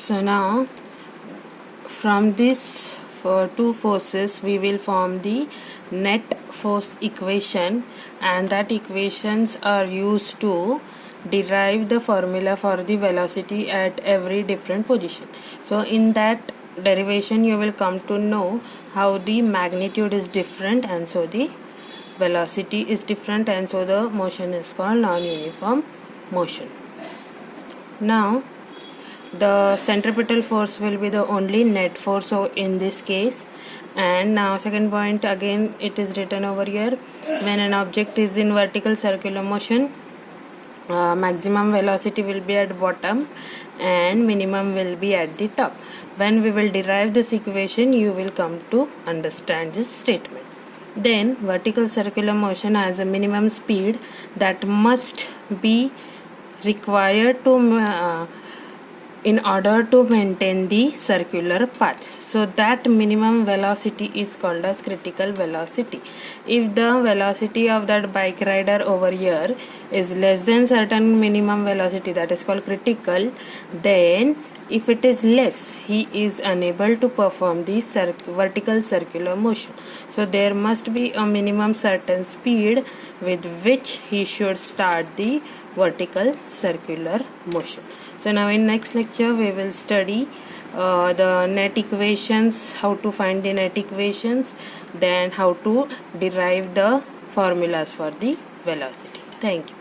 So now from these two forces we will form the net force equation, and that equations are used to derive the formula for the velocity at every different position. So in that derivation you will come to know how the magnitude is different, and so the velocity is different, and so the motion is called non-uniform motion. Now the centripetal force will be the only net force, so in this case. And now second point, again it is written over here, when an object is in vertical circular motion, maximum velocity will be at bottom and minimum will be at the top. When we will derive this equation you will come to understand this statement. Then vertical circular motion has a minimum speed that must be required to in order to maintain the circular path. So that minimum velocity is called as critical velocity. If the velocity of that bike rider over here is less than certain minimum velocity, that is called critical, then if it is less, he is unable to perform the vertical circular motion. So there must be a minimum certain speed with which he should start the vertical circular motion. So now in next lecture we will study the net equations, how to find the net equations, then how to derive the formulas for the velocity. Thank you.